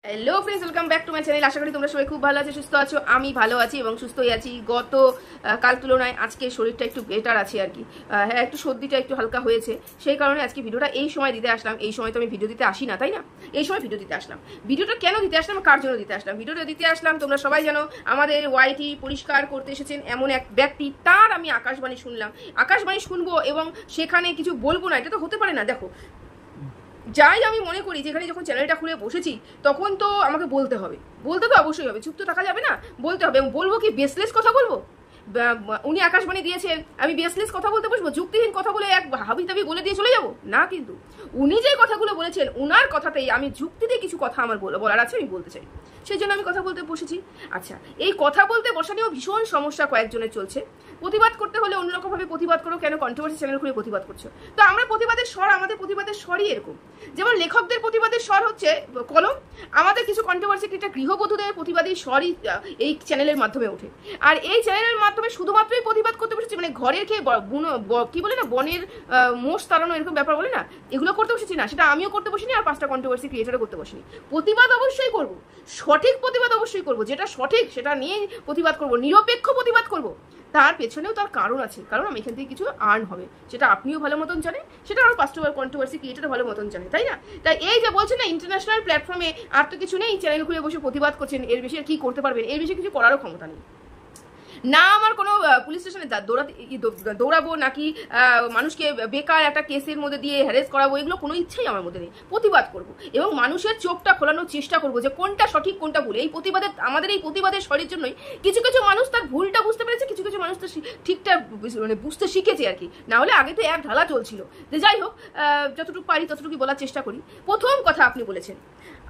Hello friends, welcome back to my channel. আশা করি তোমরা সবাই খুব ভালো আছো, সুস্থ আছো। আমি ভালো আছি এবং সুস্থই আছি। গত কাল তুলনায় আজকে শরীরটা একটু বেটার আছে আর কি। হ্যাঁ, একটু সর্দিটা একটু হালকা হয়েছে, সেই কারণে আজকে ভিডিওটা এই সময় দিতে আসলাম। এই সময় তো আমি ভিডিও দিতে আসি না, তাই না? এই সময় ভিডিও দিতে আসলাম। ভিডিওটা কেন দিতে আসলাম, কার জন্য দিতে আসলাম? ভিডিওটা দিতে আসলাম, তোমরা সবাই জানো, আমাদের ওয়াইটি পরিষ্কার করতে এসেছেন এমন এক ব্যক্তি, তার আমি আকাশবাণী শুনলাম। আকাশবাণী শুনবো এবং সেখানে কিছু বলবো না, এটা তো হতে পারে না। দেখো, যাই আমি মনে করি, যেখানে যখন চ্যানেলটা খুলে বসেছি তখন তো আমাকে বলতে হবে, বলতে তো অবশ্যই হবে, চুপ তো থাকা যাবে না, বলতে হবে। এবং বলবো কি বেসলেস কথা বলবো? উনি আকাশবাণী দিয়েছেন, আমি বেসলেস কথা বলতে বসবো? যুক্তিহীন কথা বলে এক হাবি তাবি বলে দিয়ে চলে যাবো না। কিন্তু উনি যে কথাগুলো বলেছেন, উনার কথাতেই আমি যুক্তি দিয়ে কিছু কথা আমার বলার আছে, আমি বলতে চাই, সেই জন্য আমি কথা বলতে বসেছি। আচ্ছা, এই কথা বলতে বসা নিয়েও ভীষণ সমস্যা কয়েকজনের চলছে। প্রতিবাদ করতে হলে অন্যরকমভাবে প্রতিবাদ করো, কেন কন্ট্রোভার্সি চ্যানেল খুলে প্রতিবাদ করছো? তো আমরা প্রতিবাদের স্বর, আমাদের প্রতিবাদের স্বরই এরকম। যেমন লেখকদের প্রতিবাদের স্বর হচ্ছে কলম, আমাদের কিছু কন্ট্রোভার্সি ক্রিয়েটার গৃহবধূদের প্রতিবাদী স্বরই এই চ্যানেলের মাধ্যমে ওঠে। আর এই চ্যানেলের মাধ্যমে শুধুমাত্রই প্রতিবাদ করতে বসেছি, মানে ঘরের খেয়ে কি বলে না, বনের মোষ তাড়ানো, এরকম ব্যাপার বলে না, এগুলো করতে বসেছি না। সেটা আমিও করতে বসিনি, আর 5টা কন্ট্রোভার্সি ক্রিয়েটারও করতে বসিনি। প্রতিবাদ অবশ্যই করবো, সঠিক প্রতিবাদ অবশ্যই করবো, যেটা সঠিক সেটা নিয়ে প্রতিবাদ করবো, নিরপেক্ষ প্রতিবাদ করবো। তার পেছনেও তার কারণ আছে, কারণ আমি এখান থেকে কিছু আর্ন হবে, সেটা আপনিও ভালো মতন জানেন, সেটা আরও 5টা কন্ট্রোভার্সি ক্রিয়েটার ভালো মতন জানে, তাই না? তাই এই যে বলছেন না, ইন্টারন্যাশনাল প্ল্যাটফর্মে আর তো কিছু নেই, চ্যানেল খুলে বসে প্রতিবাদ করছেন, এর বিষয়ে কি করতে পারবেন? এর বিষয়ে কিছু করারও ক্ষমতা নেই না। আমার কোনো পুলিশ স্টেশনে দৌড়াবো নাকি মানুষকে বেকার একটা কেসের মধ্যে দিয়ে হ্যারেস করাবো, এগুলো কোনো ইচ্ছাই আমার মধ্যে নেই। প্রতিবাদ করব এবং মানুষের চোখটা খোলানোর চেষ্টা করবো যে কোনটা সঠিক কোনটা ভুল। এই প্রতিবাদের, আমাদের এই প্রতিবাদের স্বরের জন্যই কিছু কিছু মানুষ তার ভুলটা বুঝতে পেরেছে, কিছু কিছু মানুষ তো ঠিকটা মানে বুঝতে শিখেছে আর কি। না হলে আগে তো এক ঢালা চলছিল। যে যাই হোক, যতটুকু পারি ততটুকু বলার চেষ্টা করি। প্রথম কথা, আপনি বলেছেন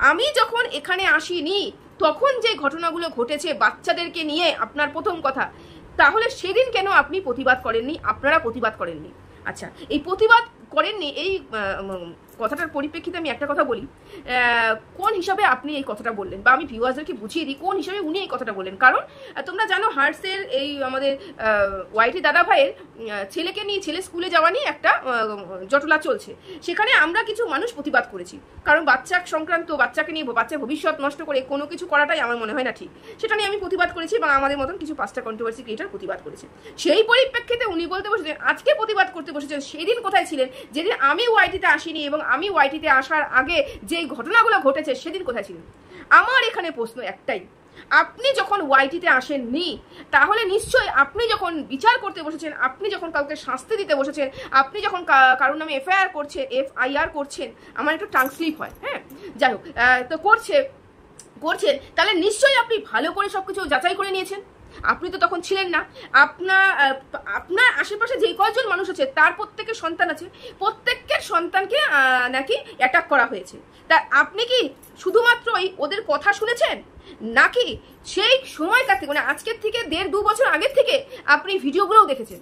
আমি যখন এখানে আসিনি তখন যে ঘটনাগুলো ঘটেছে বাচ্চাদেরকে নিয়ে, আপনার প্রথম কথা, তাহলে সেদিন কেন আপনি প্রতিবাদ করেননি? আপনারা প্রতিবাদ করেননি। আচ্ছা, এই প্রতিবাদ করেননি, এই কথাটার পরিপ্রেক্ষিতে আমি একটা কথা বলি। কোন হিসাবে আপনি এই কথাটা বললেন, বা আমি ভিউয়ার্সদেরকে বুঝিয়ে দিই কোন হিসাবে উনি এই কথাটা বললেন। কারণ তোমরা জানো, হার্টসের এই আমাদের ওয়াইটি দাদা ভাইয়ের ছেলেকে নিয়ে, ছেলে স্কুলে যাওয়া নিয়ে একটা জটলা চলছে। সেখানে আমরা কিছু মানুষ প্রতিবাদ করেছি, কারণ বাচ্চা সংক্রান্ত, বাচ্চাকে নিয়ে, বাচ্চার ভবিষ্যৎ নষ্ট করে কোনো কিছু করাটাই আমার মনে হয় না ঠিক। সেটা নিয়ে আমি প্রতিবাদ করেছি এবং আমাদের মতন কিছু 5টা কন্ট্রোভার্সি ক্রিয়েটার প্রতিবাদ করেছে। সেই পরিপ্রেক্ষিতে উনি বলতে বসেছেন, আজকে প্রতিবাদ করতে বসেছেন, সেদিন কোথায় ছিলেন? যেদিন আমি ওয়াইটিতে আসিনি এবং আমি ওয়াইটিতে আসার আগে যে ঘটনাগুলো ঘটেছে সেদিন কোথায় ছিলেন? আমার এখানে প্রশ্ন একটাই, আপনি যখন ওয়াইটিতে আসেননি, তাহলে নিশ্চয়ই আপনি যখন বিচার করতে বসেছেন, আপনি যখন কাউকে শাস্তি দিতে বসেছেন, আপনি যখন কারোর নামে এফআইআর করছেন, আমার একটু টাং স্লিপ হয়, হ্যাঁ, যাই হোক, তো করছেন, তাহলে নিশ্চয়ই আপনি ভালো করে সবকিছু যাচাই করে নিয়েছেন। আপনি তো তখন ছিলেন না। আপনার আশেপাশে যে কয়জন মানুষ আছে তার প্রত্যেকের সন্তান আছে, প্রত্যেকের সন্তানকে নাকি অ্যাটাক করা হয়েছে। তা আপনি কি শুধুমাত্রই ওদের কথা শুনেছেন, নাকি সেই সময়কার থেকে, মানে আজকের থেকে 1.5-2 বছর আগের থেকে আপনি ভিডিওগুলোও দেখেছেন?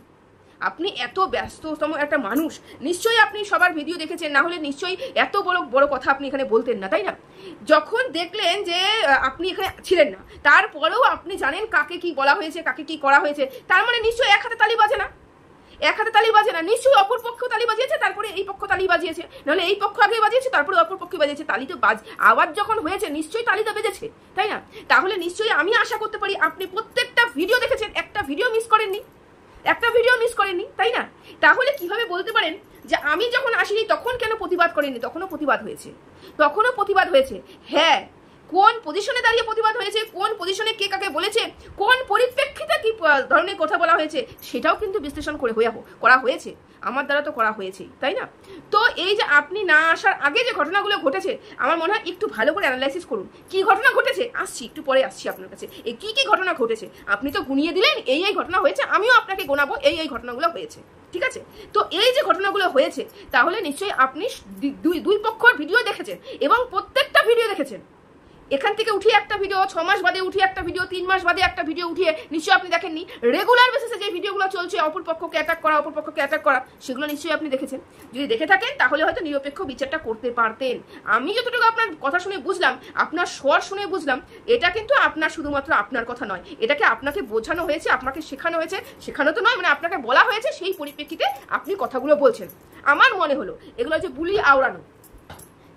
আপনি এত ব্যস্ততম একটা মানুষ, নিশ্চয়ই আপনি সবার ভিডিও দেখেছেন, না হলে নিশ্চয়ই এত বড় কথা আপনি এখানে বলতেন না, তাই না? যখন দেখলেন যে আপনি এখানে ছিলেন না, তারপরেও আপনি জানেন কাকে কি বলা হয়েছে, কাকে কি করা হয়েছে, তার মানে নিশ্চয়ই এক হাতে তালি বাজে না, এক হাতে তালি বাজে না, নিশ্চয়ই অপর পক্ষ তালি বাজিয়েছে, তারপরে এই পক্ষ তালি বাজিয়েছে, নাহলে এই পক্ষ আগে বাজিয়েছে, তারপরে অপর পক্ষে বাজিয়েছে। তালি তো আওয়াজ যখন হয়েছে নিশ্চয়ই তালিটা বেজেছে, তাই না? তাহলে নিশ্চয়ই আমি আশা করতে পারি আপনি প্রত্যেকটা ভিডিও দেখেছেন, একটা ভিডিও মিস করেননি, তাই না? তাহলে কিভাবে বলতে পারেন যে আমি যখন আসিনি তখন কেন প্রতিবাদ করেননি? তখনও প্রতিবাদ হয়েছে। হ্যাঁ, কোন পজিশনে দাঁড়িয়ে প্রতিবাদ হয়েছে, কোন পজিশনে কে কাকে বলেছে, কোন পরিপ্রেক্ষিতে কি ধরনের কথা বলা হয়েছে, সেটাও কিন্তু বিশ্লেষণ করা হয়েছে, আমার দ্বারা তো করা হয়েছেই, তাই না? তো এই যে আপনি না আসার আগে যে ঘটনাগুলো ঘটেছে, আমার মনে হয় একটু ভালো করে অ্যানালাইসিস করুন। কি ঘটনা ঘটেছে একটু পরে আসছি আপনার কাছে। এই কি ঘটনা ঘটেছে আপনি তো গুনিয়ে দিলেন, এই ঘটনা হয়েছে, আমিও আপনাকে গোনাবো এই ঘটনাগুলো হয়েছে, ঠিক আছে? তো এই যে ঘটনাগুলো হয়েছে, তাহলে নিশ্চয়ই আপনি দুই পক্ষের ভিডিও দেখেছেন এবং প্রত্যেকটা ভিডিও দেখেছেন। এখান থেকে উঠিয়ে একটা ভিডিও, 6 মাস বাদে উঠিয়ে একটা ভিডিও, 3 মাস বাদে একটা ভিডিও উঠিয়ে নিশ্চয়ই আপনি দেখেননি। রেগুলার বেসিসে যে ভিডিওগুলো চলছে অপর পক্ষকে অ্যাটাক করা, সেগুলো নিশ্চয়ই আপনি দেখেছেন। যদি দেখে থাকেন তাহলে হয়তো নিরপেক্ষ বিচারটা করতে পারতেন। আমি যতটুকু আপনার কথা শুনে বুঝলাম, আপনার স্বর শুনে বুঝলাম, এটা কিন্তু আপনার শুধুমাত্র আপনার কথা নয়, এটাকে আপনাকে বোঝানো হয়েছে, আপনাকে শেখানো হয়েছে, শেখানো তো নয়, মানে আপনাকে বলা হয়েছে, সেই পরিপ্রেক্ষিতে আপনি কথাগুলো বলছেন। আমার মনে হলো এগুলো হচ্ছে বুলি আওড়ানো।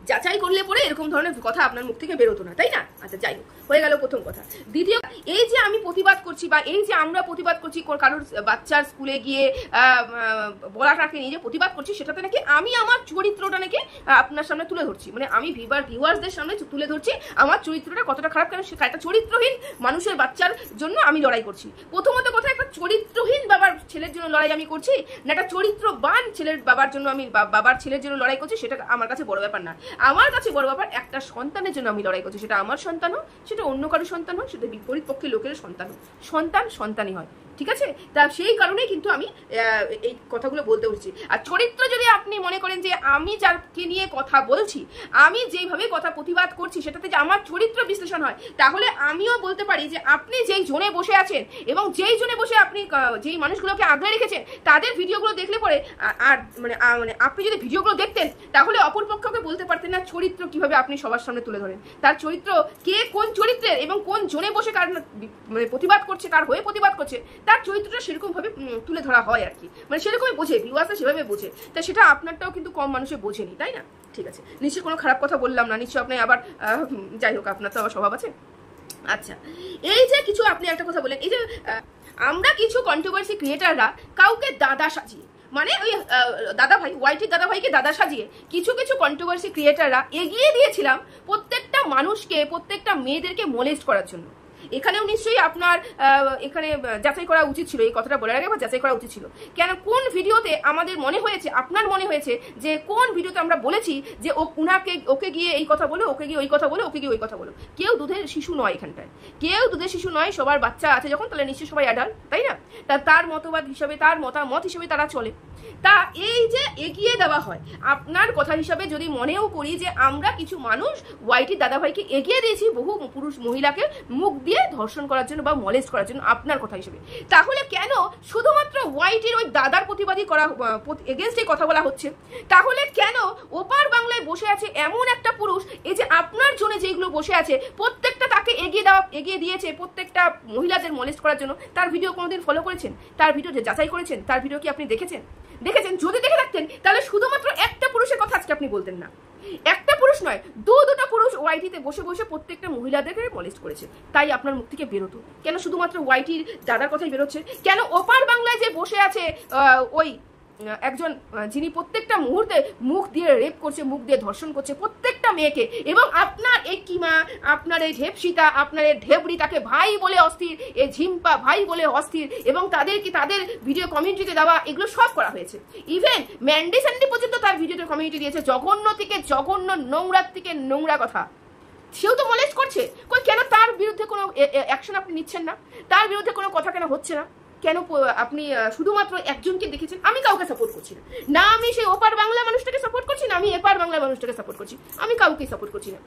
যাচাই করলে পরে এরকম ধরনের কথা আপনার মুখ থেকে বেরোতো না, তাই না? আচ্ছা, যাই হোক, হয়ে গেল প্রথম কথা। দ্বিতীয়, এই যে আমি প্রতিবাদ করছি বা এই যে আমরা প্রতিবাদ করছি কারোর বাচ্চার স্কুলে গিয়ে বলাটাকে নিয়ে যে প্রতিবাদ করছি, সেটাতে নাকি আমি আমার চরিত্রটা নাকি আপনার সামনে তুলে ধরছি, মানে আমি ভিউয়ার্সদের সামনে তুলে ধরছি আমার চরিত্রটা কতটা খারাপ। কেন সে একটা চরিত্রহীন মানুষের বাচ্চার জন্য আমি লড়াই করছি। প্রথমত কথা, একটা চরিত্রহীন বাবার ছেলের জন্য লড়াই আমি করছি না একটা চরিত্রবান ছেলের বাবার জন্য আমি বাবার ছেলের জন্য লড়াই করছি, সেটা আমার কাছে বড় ব্যাপার না। আমার কাছে বড় ব্যাপার একটা সন্তানের জন্য আমি লড়াই করছি, সেটা আমার সন্তান হোক, সেটা অন্য কারো সন্তান হোক, সেটা বিপরীত পক্ষের লোকের সন্তান হোক, সন্তানই হয়, ঠিক আছে? তা সেই কারণেই কিন্তু আমি এই কথাগুলো বলতে বলছি। আর চরিত্র যদি আপনি মনে করেন যে আমি যাকে নিয়ে কথা বলছি, আমি যেইভাবে কথা প্রতিবাদ করছি সেটাতে যে আমার চরিত্র বিশ্লেষণ হয়, তাহলে আমিও বলতে পারি যে আপনি যেই জোনে বসে আছেন এবং যেই জোনে বসে আপনি যেই মানুষগুলোকে আগলে রেখেছেন তাদের ভিডিওগুলো দেখলে পরে আর মানে আপনি যদি ভিডিওগুলো দেখতেন তাহলে অপরপক্ষকে বলতে পারতেন না চরিত্র কিভাবে আপনি সবার সামনে তুলে ধরেন, তার চরিত্র কে কোন চরিত্রের এবং কোন জোনে বসে কার মানে প্রতিবাদ করছে, কার হয়ে প্রতিবাদ করছে, তার চরিত্রটা সেরকম ভাবে তুলে ধরা হয় আর কি, মানে সেরকমই বোঝে, ভিউয়ার্সরা সেভাবে বোঝে। তা সেটা আপনারটাও কিন্তু কম মানুষে বোঝেনি, তাই না? ঠিক আছে, নিশ্চয়ই কোনো খারাপ কথা বললাম না, নিশ্চয়ই আপনি আবার যাই হোক, আপনার তো আবার স্বভাব আছে। আচ্ছা, এই যে কিছু আপনি একটা কথা বলেন, এই যে আমরা কিছু কন্ট্রোভার্সি ক্রিয়েটাররা কাউকে দাদা সাজিয়ে, মানে ওই দাদা ভাই ওয়াইটির দাদা ভাইকে দাদা সাজিয়ে কিছু কিছু কন্ট্রোভার্সি ক্রিয়েটাররা এগিয়ে দিয়েছিলাম প্রত্যেকটা মানুষকে, প্রত্যেকটা মেয়েদেরকে মোলেস্ট করার জন্য। এখানেও নিশ্চয়ই আপনার এখানে যাচাই করা উচিত ছিল, এই কথাটা বলার আগে যাচাই করা উচিত ছিল। কেন, কোন ভিডিওতে আমাদের মনে হয়েছে, আপনার মনে হয়েছে যে কোন ভিডিওতে আমরা বলেছি যে ওকে গিয়ে এই কথা বলো, ওকে গিয়ে ওই কথা বলো, ওকে গিয়ে ওই কথা বলো। কেউ দুধের শিশু নয় এখানটায়, কেউ দুধের শিশু নয়, সবার বাচ্চা আছে যখন, তাহলে নিশ্চয়ই সবাই অ্যাডাল্ট, তাই না? তার মতবাদ হিসাবে, তার মতামত হিসেবে তারা চলে। তা এই যে এগিয়ে দেওয়া হয়, আপনার কথা হিসাবে যদি মনেও করি যে আমরা কিছু মানুষ ওয়াইটির দাদাভাইকে এগিয়ে দিয়েছি বহু পুরুষ মহিলাকে মুখ দিয়ে ধর্ষণ করার জন্য বা মলেস্ট করার জন্য, আপনার কথা হিসেবে, তাহলে কেন শুধুমাত্র ওয়াইটির ওই দাদার প্রতিবাদী করা এগেনস্টে কথা বলা হচ্ছে? তাহলে কেন ওপার বাংলায় বসে আছে এমন একটা পুরুষ, এই যে আপনার জন্য যেগুলো বসে আছে প্রত্যেকটা তাকে এগিয়ে দিয়েছে প্রত্যেকটা মহিলাদের মলেস্ট করার জন্য, তার ভিডিও কোনোদিন ফলো করেছেন? তার ভিডিও যাচাই করেছেন? তার ভিডিও কি আপনি দেখেছেন? যদি দেখে রাখতেন তাহলে শুধুমাত্র একটা পুরুষের কথা আজকে আপনি বলতেন না। একটা পুরুষ নয়, দুটা পুরুষ ওয়াইটিতে বসে বসে প্রত্যেকটা মহিলাদেরকে মলেস্ট করেছে, তাই আপনার মুখ থেকে বেরোতো। কেন শুধুমাত্র ওয়াইটির দাদার কথাই বেরোচ্ছে? কেন ওপার বাংলায় যে বসে আছে ওই একজন যিনি প্রত্যেকটা মুহূর্তে মুখ দিয়ে রেপ করছে, মুখ দিয়ে ধর্ষণ করছে প্রত্যেকটা মেয়েকে, এবং আপনার এই কিমা, আপনার এই ঢেপসিতা, আপনার এই ঢেবড়ি তাকে ভাই বলে অস্থির, এই ঝিম্পা ভাই বলে অস্থির, এবং তাদের ভিডিও কমিউনিটিতে দেওয়া এগুলো সব করা হয়েছে। ইভেন ম্যান্ডি স্যান্ডি পর্যন্ত তার ভিডিওতে কমিউনিটি দিয়েছে, জঘন্য থেকে জঘন্য, নোংরার থেকে নোংরা কথা, সেও তো মলেস্ট করছে। কেন তার বিরুদ্ধে কোনো অ্যাকশন আপনি নিচ্ছেন না? তার বিরুদ্ধে কোনো কথা কেন হচ্ছে না? কেন আপনি শুধুমাত্র একজনকে দেখেছেন? আমি কাউকে সাপোর্ট করছি না, আমি সেই ওপার বাংলা মানুষটাকে সাপোর্ট করছি না, আমি এপার বাংলা মানুষটাকে সাপোর্ট করছি, আমি কাউকে সাপোর্ট করছি না।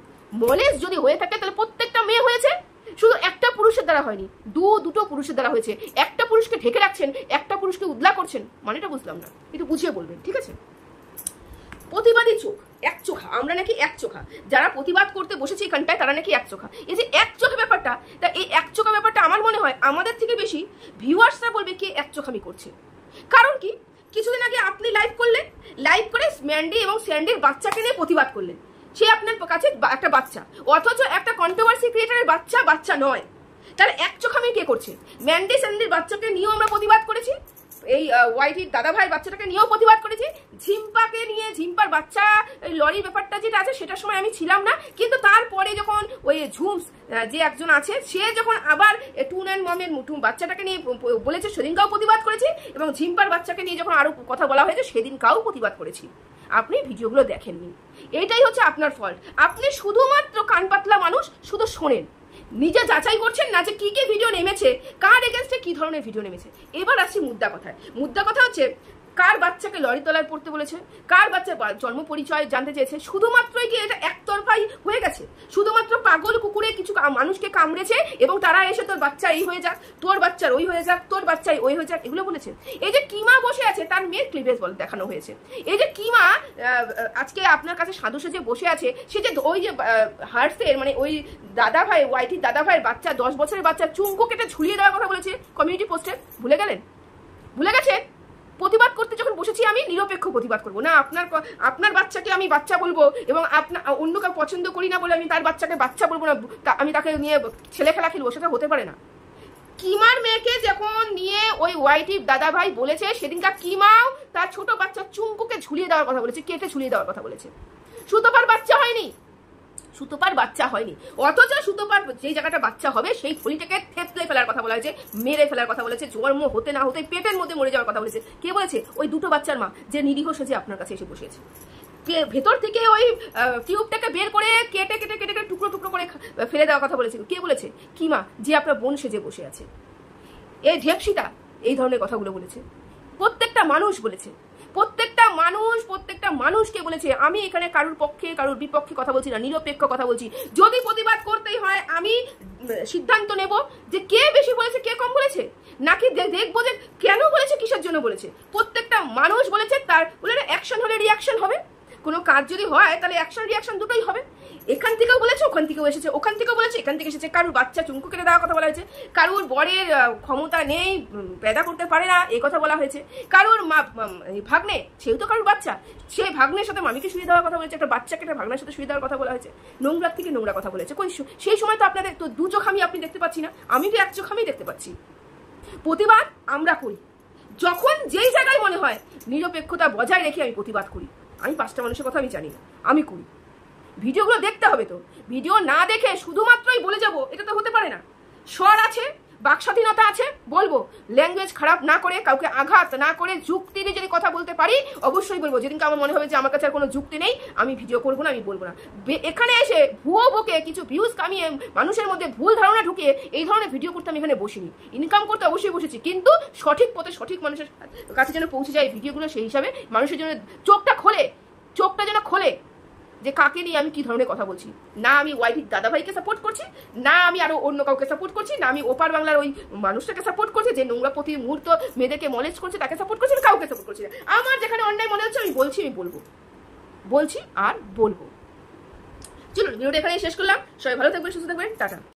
মলেস্ট যদি হয়ে থাকে তাহলে প্রত্যেকটা মেয়ে হয়েছে, শুধু একটা পুরুষের দ্বারা হয়নি, দুটো পুরুষের দ্বারা হয়েছে। একটা পুরুষকে ঢেকে রাখছেন, একটা পুরুষকে উদলা করছেন, মানেটা বুঝলাম না, একটু বুঝিয়ে বলবেন, ঠিক আছে? প্রতিবাদী চোখ, এক চোখা, আমরা নাকি এক চোখা, যারা প্রতিবাদ করতে বসেছে এখানটায় তারা নাকি এক চোখা। এই যে এক চোখা ব্যাপারটা, তা এই এক চোখা ব্যাপারটা আমার মনে হয় আমাদের থেকে বেশি ভিউয়ার্সরা বলবে কে এক চোখামি করছে। কারণ কি, কিছুদিন আগে আপনি লাইভ করলেন, লাইভ করে ম্যান্ডি এবং স্যান্ডির বাচ্চাকে নিয়ে প্রতিবাদ করলেন, সে আপনার কাছে একটা বাচ্চা, অথচ একটা কন্ট্রোভার্সি ক্রিয়েটারের বাচ্চা নয়, তাহলে এক চোখামি কে করছে? ম্যান্ডি স্যান্ডির বাচ্চাকে নিয়েও আমরা প্রতিবাদ করেছি, এই ওয়াইটির দাদা ভাই বাচ্চাটাকে নিয়েও প্রতিবাদ করেছি, ঝিম্পাকে নিয়ে, ঝিম্পার বাচ্চা লরির ব্যাপারটা যেটা আছে সেটার সময় আমি ছিলাম না, কিন্তু তারপরে যখন ওই ঝুমস যে একজন আছে সে যখন আবার টুন অ্যান্ড মমের বাচ্চাটাকে নিয়ে বলেছে সেদিনকাও প্রতিবাদ করেছি, এবং ঝিম্পার বাচ্চাকে নিয়ে যখন আরো কথা বলা হয়েছে সেদিনকাও প্রতিবাদ করেছি। আপনি ভিডিওগুলো দেখেননি, এটাই হচ্ছে আপনার ফল্ট। আপনি শুধুমাত্র কান পাতলা মানুষ, শুধু শোনেন, নিজে যাচাই করছেন না যে কি কি ভিডিও নেমেছে, কার এগেনস্টে কি ধরনের ভিডিও নেমেছে। এবার আসছি মুদ্রা কথায়। মুদ্রা কথা হচ্ছে কার বাচ্চাকে লরি তলায় পড়তে বলেছে, কার বাচ্চার জন্ম পরিচয় জানতে চেয়েছে, শুধুমাত্রই কি এটা একতরফাই হয়ে গেছে? শুধুমাত্র পাগল কুকুরে কিছু মানুষকে কামড়েছে এবং তারা এসে তোর বাচ্চা এই হয়ে যাক, তোর বাচ্চার ওই হয়ে যাক, তোর বাচ্চাই ওই হয়ে যাক, এগুলো বলেছে। এই যে কিমা বসে আছে তার মেয়ের ক্লিভেজ বলে দেখানো হয়েছে। এই যে কিমা আজকে আপনার কাছে সাধু সেজে বসে আছে, সে যে ওই যে হার্সের মানে ওই দাদা ভাই, ওয়াইটির দাদা ভাইয়ের বাচ্চা, 10 বছরের বাচ্চা চুঙ্গু কেটে ঝুলিয়ে দেওয়ার কথা বলেছে কমিউনিটি পোস্টে, ভুলে গেলেন? ভুলে গেছেন? প্রতিবাদ করতে যখন বসেছি আমি নিরপেক্ষ প্রতিবাদ করবো না। আপনার বাচ্চাকে আমি বাচ্চা বলবো এবং অন্য কাউ পছন্দ করি না বলে আমি তার বাচ্চাকে বাচ্চা বলবো না, আমি তাকে নিয়ে ছেলে খেলা খেলবো, সেটা হতে পারে না। কিমার মেয়েকে যখন নিয়ে ওই ওয়াইটি দাদা ভাই বলেছে, সেদিনকার কিমাও তার ছোট বাচ্চা চুমকুকে ঝুলিয়ে দেওয়ার কথা বলেছে, কেটে ঝুলিয়ে দেওয়ার কথা বলেছে। সুতপার বাচ্চা হয়নি, সুতপার বাচ্চা হয়নি, অথচ সুতপার যেই জায়গাটা বাচ্চা হবে সেই থলিটাকে থেতলে ফেলার কথা বলা হয়েছে, মেরে ফেলার কথা বলেছে, জন্ম হতে না হতে পেটের মধ্যে মরে যাওয়ার কথা বলেছে। কে বলেছে? ওই দুটো বাচ্চার মা, যে নিরীহ সেজে আপনার কাছে এসে বসেছে। ভেতর থেকে ওই টিউবটাকে বের করে কেটে কেটে কেটে কেটে টুকরো টুকরো করে ফেলে দেওয়ার কথা বলেছে। কে বলেছে? কিমা, যে আপনার বোন সেজে বসে আছে। এই ঢেপসিটা এই ধরনের কথাগুলো বলেছে, প্রত্যেকটা মানুষ বলেছে, প্রত্যেকটা মানুষকে বলেছে। আমি এখানে কারুর পক্ষে কারুর বিপক্ষে কথা বলছি না, নিরপেক্ষ কথা বলছি। যদি প্রতিবাদ করতেই হয় আমি সিদ্ধান্ত নেব যে কে বেশি বলেছে কে কম বলেছে, নাকি দেখবো যে কেন বলেছে, কিসের জন্য বলেছে। প্রত্যেকটা মানুষ বলেছে, তার বলে অ্যাকশন হলে রিয়াকশন হবে। কোনো কাজ যদি হয় তাহলে অ্যাকশন রিয়াকশন দুটোই হবে। এখান থেকেও বলেছে, ওখান থেকেও এসেছে, ওখান থেকেও বলেছে, এখান থেকে এসেছে। কারুর বাচ্চা চুমকু কেটে দেওয়ার কথা বলা হয়েছে, কারুর বরের ক্ষমতা নেই, পেদা করতে পারে না, এই কথা বলা হয়েছে। কারুর ভাগ্নে, সেও তো কারুর বাচ্চা, সেই ভাগ্নের সাথে মামিকে শুয়ে দেওয়ার কথা বলেছে, একটা বাচ্চাকে একটা ভাগ্নের সাথে শুয়ে দেওয়ার কথা বলা হয়েছে। নোংরার থেকে নোংরা কথা বলেছে। সেই সময় তো আপনাদের তো দু চোখ আমি আপনি দেখতে পাচ্ছি না, আমি তো এক চোখ আমি দেখতে পাচ্ছি। প্রতিবাদ আমরা করি যখন যেই জায়গায় মনে হয় নিরপেক্ষতা বজায় রেখে আমি প্রতিবাদ করি। আমি 5টা মানুষের কথা আমি জানি না, আমি করি। ভিডিওগুলো দেখতে হবে তো, ভিডিও না দেখে শুধুমাত্রই বলে যাব এটা তো হতে পারে না। স্বর আছে, বাক স্বাধীনতা আছে, বলবো। ল্যাঙ্গুয়েজ খারাপ না করে, কাউকে আঘাত না করে, যুক্তি দিয়ে যদি কথা বলতে পারি অবশ্যই বলবো। যেদিনকে আমার মনে হবে যে আমার কাছে আর কোনো যুক্তি নেই, আমি ভিডিও করবো না, আমি বলবো না। এখানে এসে ভুয়ো বকে কিছু ভিউজ কামিয়ে মানুষের মধ্যে ভুল ধারণা ঢুকিয়ে এই ধরনের ভিডিও করতে আমি এখানে বসিনি। ইনকাম করতে অবশ্যই বসেছি, কিন্তু সঠিক পথে সঠিক মানুষের কাছে যেন পৌঁছে যায় ভিডিওগুলো, সেই হিসাবে মানুষের জন্য চোখটা যেন খোলে যে কাকে নিয়ে আমি কি ধরনের কথা বলছি। না আমি ওয়াইটির দাদাভাইকে সাপোর্ট করছি, না আমি আরো অন্য কাউকে সাপোর্ট করছি, না আমি ওপার বাংলার ওই মানুষটাকে সাপোর্ট করছি যে নোংরা প্রতি মুহূর্ত মেয়েদেরকে মলেজ করছে তাকে সাপোর্ট করছি, কাউকে সাপোর্ট করছি না। আমার যেখানে অন্যায় মনে হচ্ছে আমি বলছি, আমি বলছি আর বলবো। চলুন ভিডিওটা এখানেই শেষ করলাম। সবাই ভালো থাকবেন, সুস্থ থাকবেন, টাটা।